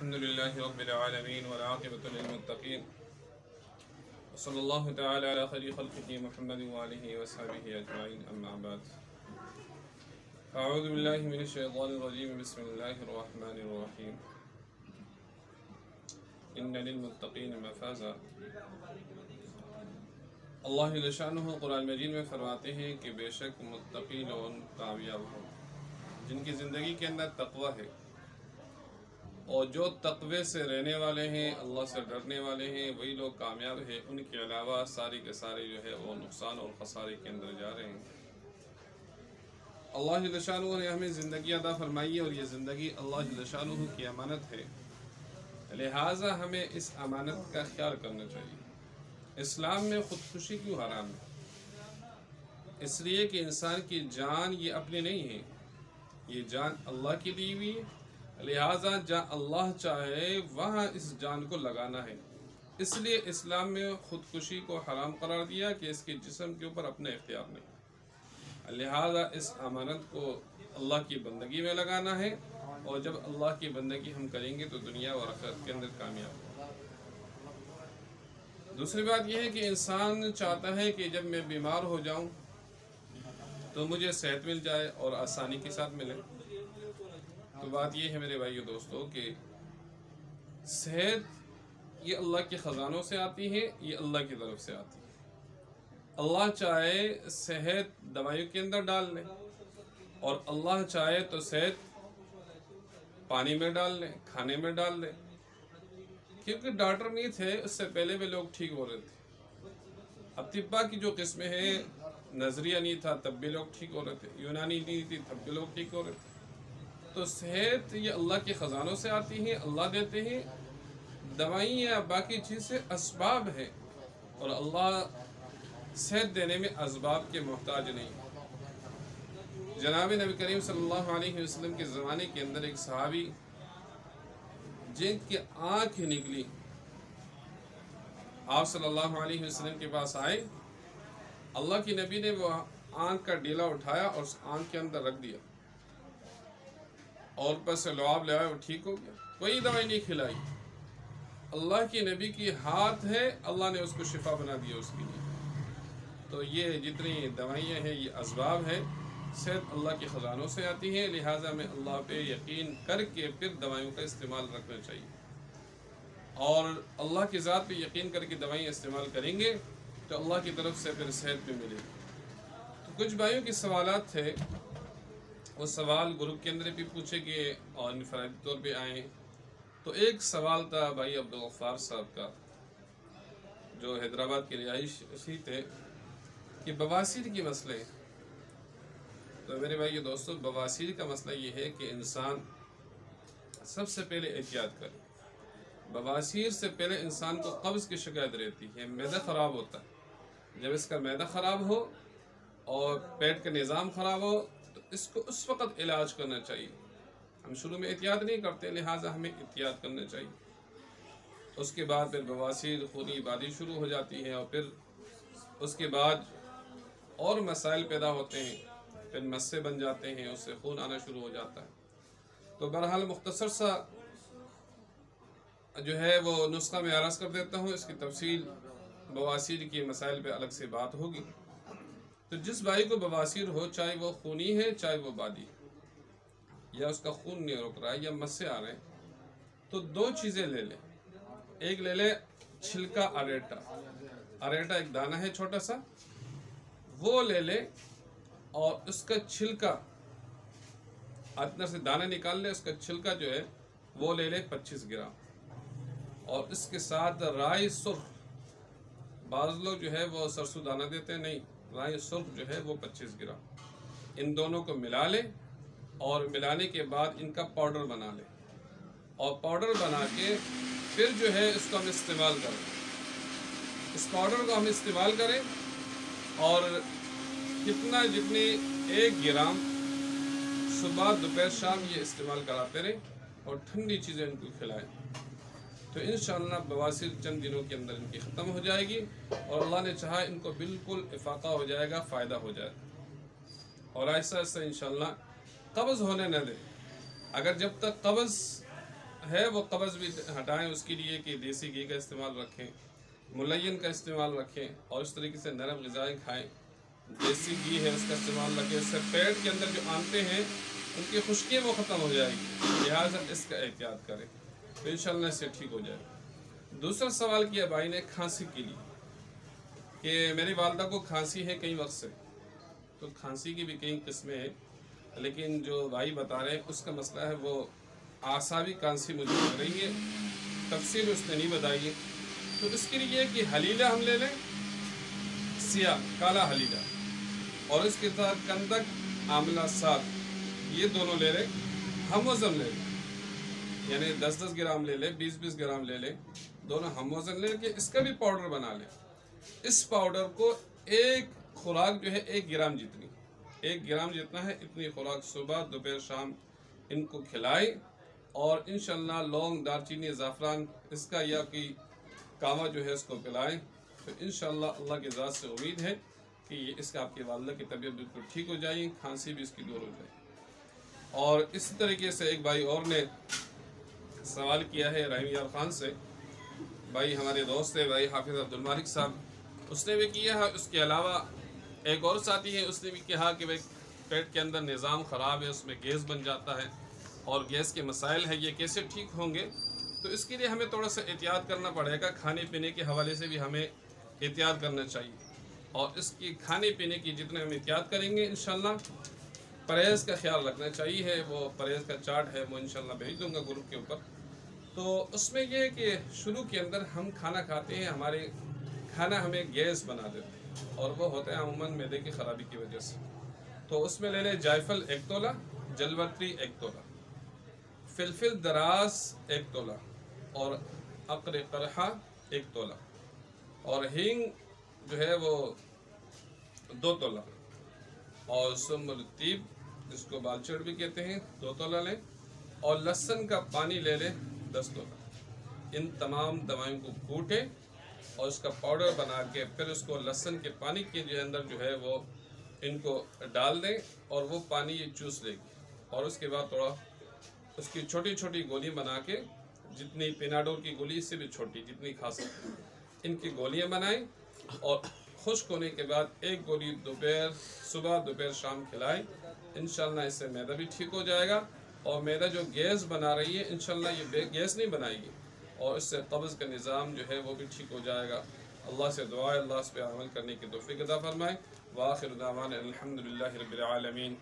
الحمد لله رب العالمين والعاقبة للمتقين وصلى الله تعالى على خير خلقه محمد وآله وصحبه أجمعين أما بعد أعوذ بالله من الشيطان الرجيم بسم الله الرحمن الرحيم إن للمتقين مفازا اللہ جل شانہ قرآن مجید میں فرماتے ہیں کہ بے شک متقی لوگ کامیاب ہوں جن کی زندگی کے اندر تقوی ہے، اور جو تقوی سے رہنے والے ہیں، اللہ سے ڈرنے والے ہیں، وہی لوگ کامیاب ہیں۔ ان کے علاوہ سارے کے سارے جو ہے وہ نقصان اور خسارے کے اندر جا رہے ہیں۔ اللہ جل شانہ نے ہمیں زندگی عطا فرمائی ہے، اور یہ زندگی اللہ جل شانہ کی امانت ہے، لہٰذا ہمیں اس امانت کا خیال کرنا چاہیے۔ اسلام میں خودکشی کیوں حرام ہے؟ اس لیے کہ انسان کی جان یہ اپنی نہیں ہے، یہ جان اللہ کی دی ہوئی ہے، لہٰذا جہاں اللہ چاہے وہاں اس جان کو لگانا ہے۔ اس لیے اسلام میں خودکشی کو حرام قرار دیا کہ اس کے جسم کے اوپر اپنا اختیار نہیں، لہٰذا اس امانت کو اللہ کی بندگی میں لگانا ہے، اور جب اللہ کی بندگی ہم کریں گے تو دنیا اور آخرت کے اندر کامیاب ہوں۔ دوسری بات یہ ہے کہ انسان چاہتا ہے کہ جب میں بیمار ہو جاؤں تو مجھے صحت مل جائے اور آسانی کے ساتھ ملے۔ تو بات یہ ہے میرے بھائیو دوستو کہ صحت یہ اللہ کے خزانوں سے آتی ہے، یہ اللہ کی طرف سے آتی ہے۔ اللہ چاہے صحت دوائیوں کے اندر ڈال لے، اور اللہ چاہے تو صحت پانی میں ڈال لے، کھانے میں ڈال لے، کیونکہ ڈاکٹر نہیں تھے اس سے پہلے بھی لوگ ٹھیک ہو رہے تھے۔ اب طبہ کی جو قسمیں ہیں، نظریہ نہیں تھا تب بھی لوگ ٹھیک ہو رہے تھے، یونانی نہیں تھی تب بھی لوگ ٹھیک ہو رہے تھے۔ تو صحت یہ اللہ کے خزانوں سے آتی ہے، اللہ دیتے ہیں۔ دوائیں یا باقی چیزیں اسباب ہیں، اور اللہ صحت دینے میں اسباب کے محتاج نہیں۔ جناب نبی کریم صلی اللہ علیہ وسلم کے زمانے کے اندر ایک صحابی جن کی آنکھ نکلی، آپ صلی اللہ علیہ وسلم کے پاس آئے، اللہ کی نبی نے وہ آنکھ کا ڈیلا اٹھایا اور اس آنکھ کے اندر رکھ دیا، اور اوپر سے لعاب لے آئے، وہ ٹھیک ہو گیا۔ کوئی دوائی نہیں کھلائی، اللہ کی نبی کی ہاتھ ہے، اللہ نے اس کو شفا بنا دیا اس کے لیے۔ تو یہ جتنی دوائیاں ہیں یہ اسباب ہیں، صحت اللہ کے خزانوں سے آتی ہے، لہٰذا میں اللہ پہ یقین کر کے پھر دوائیوں کا استعمال رکھنا چاہیے، اور اللہ کی ذات پہ یقین کر کے دوائیں استعمال کریں گے تو اللہ کی طرف سے پھر صحت بھی ملے گی۔ تو کچھ بھائیوں کے سوالات تھے، وہ سوال گروپ کے اندر بھی پوچھے گئے اور انفرادی طور پہ آئے۔ تو ایک سوال تھا بھائی عبدالغفار صاحب کا، جو حیدرآباد کے رہائشی تھے، کہ بواسیر کی مسئلے۔ تو میرے بھائی دوستو، بواسیر کا مسئلہ یہ ہے کہ انسان سب سے پہلے احتیاط کرے۔ بواسیر سے پہلے انسان کو قبض کی شکایت رہتی ہے، معدہ خراب ہوتا ہے۔ جب اس کا معدہ خراب ہو اور پیٹ کا نظام خراب ہو تو اس کو اس وقت علاج کرنا چاہیے۔ ہم شروع میں احتیاط نہیں کرتے، لہٰذا ہمیں احتیاط کرنا چاہیے۔ اس کے بعد پھر بواسیر خونی عبادی شروع ہو جاتی ہے، اور پھر اس کے بعد اور مسائل پیدا ہوتے ہیں، پھر مسے بن جاتے ہیں، اس سے خون آنا شروع ہو جاتا ہے۔ تو بہرحال مختصر سا جو ہے وہ نسخہ میں عرض کر دیتا ہوں، اس کی تفصیل بواسیر کے مسائل پہ الگ سے بات ہوگی۔ تو جس بھائی کو بواسیر ہو، چاہے وہ خونی ہے چاہے وہ بادی، یا اس کا خون نہیں رک رہا ہے یا مسے آ رہے ہیں، تو دو چیزیں لے لیں۔ ایک لے لے چھلکا اریٹا، اریٹا ایک دانہ ہے چھوٹا سا، وہ لے لے، اور اس کا چھلکا اندر سے دانے نکال لے، اس کا چھلکا جو ہے وہ لے لے 25 گرام، اور اس کے ساتھ رائی سرخ، بعض لوگ جو ہے وہ سرسوں دانہ دیتے ہیں، نہیں، رائی سرخ جو ہے وہ 25 گرام، ان دونوں کو ملا لے، اور ملانے کے بعد ان کا پاؤڈر بنا لے، اور پاؤڈر بنا کے پھر جو ہے اس کو ہم استعمال کریں۔ اس پاؤڈر کو ہم استعمال کریں، اور جتنی 1 گرام صبح دوپہر شام یہ استعمال کراتے رہیں، اور ٹھنڈی چیزیں ان کو کھلائیں، تو انشاءاللہ بواسیر چند دنوں کے اندر ان کی ختم ہو جائے گی، اور اللہ نے چاہا ان کو بالکل افاقہ ہو جائے گا، فائدہ ہو جائے گا، اور ایسا انشاءاللہ قبض ہونے نہ دے۔ اگر جب تک قبض ہے وہ قبض بھی ہٹائیں، اس کے لیے کہ دیسی گھی کا استعمال رکھیں، ملین کا استعمال رکھیں، اور اس طریقے سے نرم غذائیں کھائیں، دیسی گھی ہے اس کا استعمال رکھیں، اس سے پیٹ کے اندر جو آنتیں ہیں ان کی خشکی وہ ختم ہو جائے گی، لہٰذا اس کا احتیاط کریں تو انشاءاللہ اس سے ٹھیک ہو جائے گا۔ دوسرا سوال کیا بھائی نے کھانسی کے لیے کہ میری والدہ کو کھانسی ہے کئی وقت سے، تو کھانسی کی بھی کئی قسمیں ہیں، لیکن جو بھائی بتا رہے ہیں اس کا مسئلہ ہے وہ اعصابی کھانسی مجھے لگ رہی ہے، تفصیل اس نے نہیں بتائی ہے، تو اس کے لیے کہ حلیلہ ہم لے لیں، سیاہ کالا حلیلہ، اور اس کے ساتھ کندک آملہ ساتھ، یہ دونوں لے لیں، ہم وزن لے لیں، یعنی 10-10 گرام لے لیں، 20-20 گرام لے لیں، دونوں ہم وزن لے کے اس کا بھی پاؤڈر بنا لیں۔ اس پاؤڈر کو ایک خوراک جو ہے 1 گرام جتنی، 1 گرام جتنا ہے اتنی خوراک صبح دوپہر شام ان کو کھلائیں، اور انشاءاللہ لونگ دارچینی زعفران اس کا یا کوئی کاوا جو ہے اس کو پلائیں، تو انشاءاللہ اللہ کی ذات سے امید ہے کہ اس کا آپ کی والدہ کی طبیعت بالکل ٹھیک ہو جائے گی، کھانسی بھی اس کی دور ہو جائے گی۔ اور اسی طریقے سے ایک بھائی اور نے سوال کیا ہے رحیم یار خان سے، بھائی ہمارے دوست ہے بھائی حافظ عبدالمالک صاحب، اس نے بھی کیا ہے، اس کے علاوہ ایک اور ساتھی ہے اس نے بھی کہا کہ بھائی پیٹ کے اندر نظام خراب ہے، اس میں گیس بن جاتا ہے اور گیس کے مسائل ہیں، یہ کیسے ٹھیک ہوں گے؟ تو اس کے لیے ہمیں تھوڑا سا احتیاط کرنا پڑے گا، کھانے پینے کے حوالے سے بھی ہمیں احتیاط کرنا چاہیے، اور اس کی کھانے پینے کی جتنے ہم احتیاط کریں گے انشاءاللہ پرہیز کا خیال رکھنا چاہیے، وہ پرہیز کا چارٹ ہے وہ انشاءاللہ بھیج دوں گا گروپ کے اوپر۔ تو اس میں یہ ہے کہ شروع کے اندر ہم کھانا کھاتے ہیں، ہمارے کھانا ہمیں گیس بنا دیتے ہیں، اور وہ ہوتا ہے عموماً معدے کی خرابی کی وجہ سے۔ تو اس میں لے لیں جائفل 1 تولہ، جلوتری 1 تولہ، فلفل دراز 1 تولہ، اور عقر قرحہ 1 تولہ، اور ہینگ جو ہے وہ 2 تولہ، اور سم الطیب جس کو بالچڑ بھی کہتے ہیں 2 تولہ لیں، اور لہسن کا پانی لے لیں 10 تولہ۔ ان تمام دوائوں کو کوٹیں اور اس کا پاؤڈر بنا کے پھر اس کو لہسن کے پانی کے اندر جو ہے وہ ان کو ڈال دیں، اور وہ پانی یہ چوس لے گی، اور اس کے بعد تھوڑا اس کی چھوٹی چھوٹی گولی بنا کے، جتنی پیناڈول کی گولی سے بھی چھوٹی جتنی کھا سکتے ہیں، ان کی گولیاں بنائیں، اور خشک ہونے کے بعد 1 گولی صبح دوپہر شام کھلائیں، انشاءاللہ اس سے معدہ بھی ٹھیک ہو جائے گا، اور معدہ جو گیس بنا رہی ہے انشاءاللہ یہ گیس نہیں بنائے گی، اور اس سے قبض کا نظام جو ہے وہ بھی ٹھیک ہو جائے گا۔ اللہ سے دعا ہے اللہ اس پہ عمل کرنے کی توفیق عطا فرمائے۔ وآخر دعوانا الحمدللہ رب العالمین۔